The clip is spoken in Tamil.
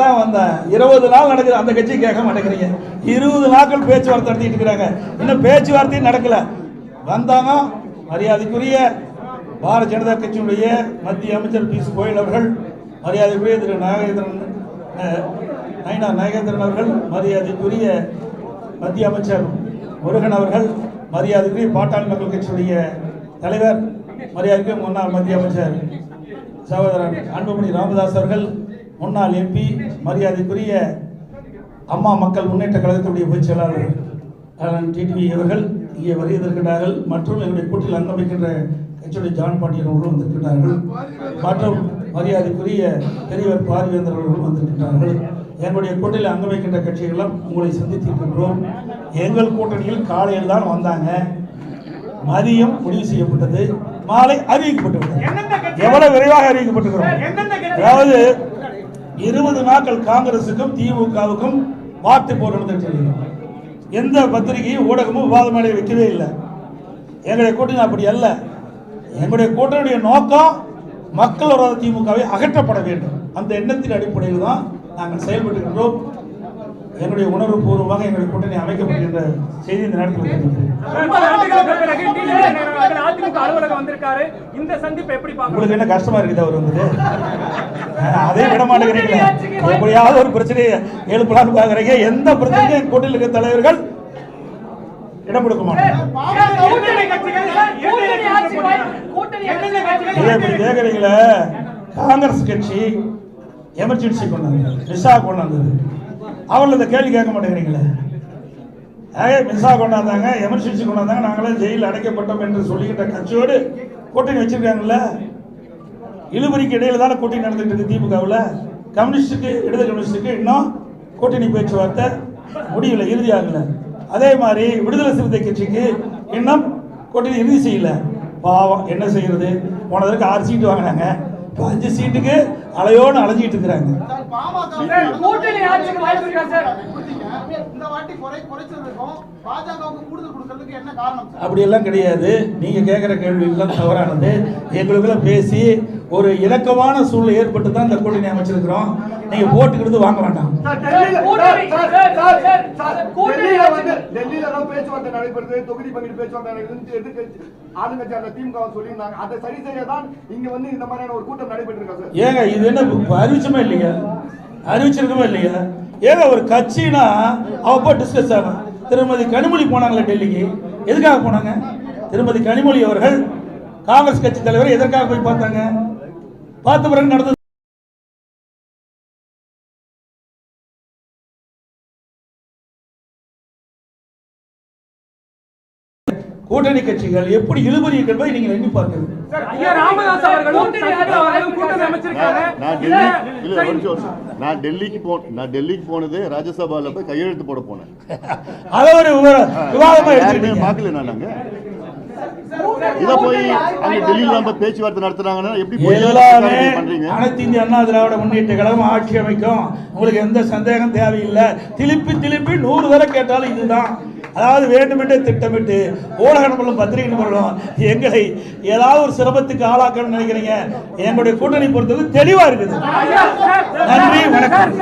வந்தேன் 20 நாள் நடக்குது. அந்த கட்சி கேட்க மாட்டேங்கிறீங்க. 20 நாட்கள் பேச்சுவார்த்தை நடத்திட்டு இருக்கிறாங்க. இன்னும் பேச்சுவார்த்தையும் நடக்கல. வந்தாங்க மரியாதைக்குரிய பாரதிய ஜனதா கட்சியினுடைய மத்திய அமைச்சர் பியூஷ் கோயல் அவர்கள், மரியாதைக்குரிய திரு நாகேந்திரன் அவர்கள், மரியாதைக்குரிய மத்திய அமைச்சர் முருகன் அவர்கள், மரியாதைக்குரிய பாட்டாளி மக்கள் கட்சியுடைய தலைவர், மரியாதைக்குரிய முன்னாள் மத்திய அமைச்சர் சகோதரர் அன்புமணி ராமதாஸ் அவர்கள், முன்னாள் எம்பி, மரியாதைக்குரிய அம்மா மக்கள் முன்னேற்ற கழகத்துடைய பொதுச் செயலாளர் டிடிவி அவர்கள் இங்கே வருகிறார்கள். மற்றும் என்னுடைய கூட்டில் அங்கமைக்கின்ற கட்சியுடைய ஜான் பாண்டியன் அவர்களும் வந்திருக்கிறார்கள். மற்றும் மரியாதைக்குரிய பெரியவர் பாரிவேந்தர் அவர்களும் வந்திருக்கிறார்கள். எங்களுடைய கூட்டணியில் அங்கமைக்கின்ற கட்சிகளும் உங்களை சந்தித்திருக்கின்றோம். எங்கள் கூட்டணியில் காலையில் தான் வந்தாங்க. மதியம் முடிவு செய்யப்பட்டது, மாலை அறிவிக்கப்பட்டுள்ளது. எவ்வளவு விரைவாக அறிவிக்கப்பட்டிருக்கிறோம். அதாவது 20 நாட்கள் காங்கிரசுக்கும் திமுகவுக்கும் வார்த்தை போர் நடந்துட்டு எந்த பத்திரிகையும் ஊடகமும் விவாத மேடை வைக்கவே இல்லை. எங்களுடைய கூட்டணி அப்படி அல்ல. எங்களுடைய கூட்டணியுடைய நோக்கம் மக்கள் விரோத திமுகவை அகற்றப்பட வேண்டும். அந்த எண்ணத்தின் அடிப்படையில் தான் நாங்கள் செயல்பட்டுகின்றோம். என்னுடைய உணர்வு பூர்வமாக எங்களுடைய கூட்டணி அமைக்கப்படுகின்ற செய்தி இந்த நேரத்தில் உங்களுக்கு என்ன கஷ்டமா இருக்குது? அவர் வந்தது அதே விட மாட்டேங்கிறீங்க. எப்படியாவது ஒரு பிரச்சனையை எழுப்பலான்னு பாக்குறீங்க. எந்த பிரச்சனையும் கூட்டணியில் இருக்கிற தலைவர்கள் இடம் கொடுக்க மாட்டாங்க. கேக்குறீங்களா? காங்கிரஸ் கட்சி எமர்ஜென்சி கொண்டாந்து விசா கொண்டாந்தது. அவர்கள் இந்த கேள்வி கேட்க மாட்டேங்கிறீங்களே. விசா கொண்டாந்தாங்க, எமர்ஜென்சி கொண்டாந்தாங்க, நாங்களே ஜெயிலில் அடைக்கப்பட்டோம் என்று சொல்லிக்கிட்ட கட்சியோடு கூட்டணி வச்சிருக்காங்கல்ல. இழுபறிக்கு இடையில தானே கூட்டணி நடந்துட்டு இருக்கு. திமுகவில் கம்யூனிஸ்டுக்கு, இடது கம்யூனிஸ்டுக்கு இன்னும் கூட்டணி பேச்சுவார்த்தை முடியல, இறுதியாகல. அதே மாதிரி விடுதலை சிறுத்தை கட்சிக்கு இன்னும் கூட்டணி இறுதி செய்யல. பாவம், என்ன செய்யறது? போனதற்கு 6 சீட்டு வாங்கினாங்க, 5 சீட்டுக்கு அலையோடு அலைஞ்சிட்டு இருக்கிறாங்க. அப்படி எல்லாம் கிடையாது. நீங்க கேட்கிற கேள்வி எல்லாம் தவறானது. எங்களுக்குள்ள பேசி ஒரு இலக்கமான சூழ்நிலை ஏற்பட்டு தான் இந்த கூட்டணி அமைச்சிருக்கிறோம். நீங்க போட்டுக்கிட்டு வாங்க வேண்டாம். டெல்லியில பேச்சுவார்த்தை நடைபெறுது, தொகுதி பங்கீடு பேச்சுவார்த்தை எதிர்த்து ஆளுங்கட்சி அந்த திமுக சொல்லியிருந்தாங்க. அதை சரி செய்யதான் இங்க வந்து இந்த மாதிரியான ஒரு கூட்டம் நடைபெற்றிருக்காங்க. ஏங்க இது என்ன அறிவிச்சுமே இல்லையா? அறிவிச்சிருக்கவே இல்லையா? ஏங்க ஒரு கட்சினா அவ டிஸ்கஸ் ஆகும். திருமதி கனிமொழி போனாங்களே டெல்லிக்கு, எதுக்காக போனாங்க? திருமதி கனிமொழி அவர்கள் காங்கிரஸ் கட்சி தலைவர் எதற்காக போய் பார்த்தாங்க? பார்த்த பிறகு நடந்தது கூட்டணி கட்சிகள் எப்படி இழுபறி என்பதை நீங்கள் எண்ணி பார்க்கிறது. நான் டெல்லிக்கு போனது ராஜ்யசபால போய் கையெழுத்து போட போனேன். அத ஒரு விவாதமா எடுத்துக்கிட்டீங்க. பார்க்கல நாங்க இத போய் அங்க டெல்லியில நம்ம பேச்சுவார்த்தை நடத்துறாங்கன்னா எப்படி எல்லாமே அனைத்து இந்திய அண்ணா திராவிட முன்னேற்ற கழகம் ஆட்சி அமைக்கும். உங்களுக்கு எந்த சந்தேகம் தேவையில்லை. திருப்பி 100 தடவை கேட்டாலும் இதுதான். அதாவது வேண்டுமென்றே திட்டமிட்டு ஊடக நபர்களும் பத்திரிகை நபர்களும் எங்களை ஏதாவது ஒரு சிரமத்துக்கு ஆளாக்கணும்னு நினைக்கிறீங்க. எங்களுடைய கூட்டணி பொறுத்தது தெளிவா இருக்குது. நன்றி, வணக்கம்.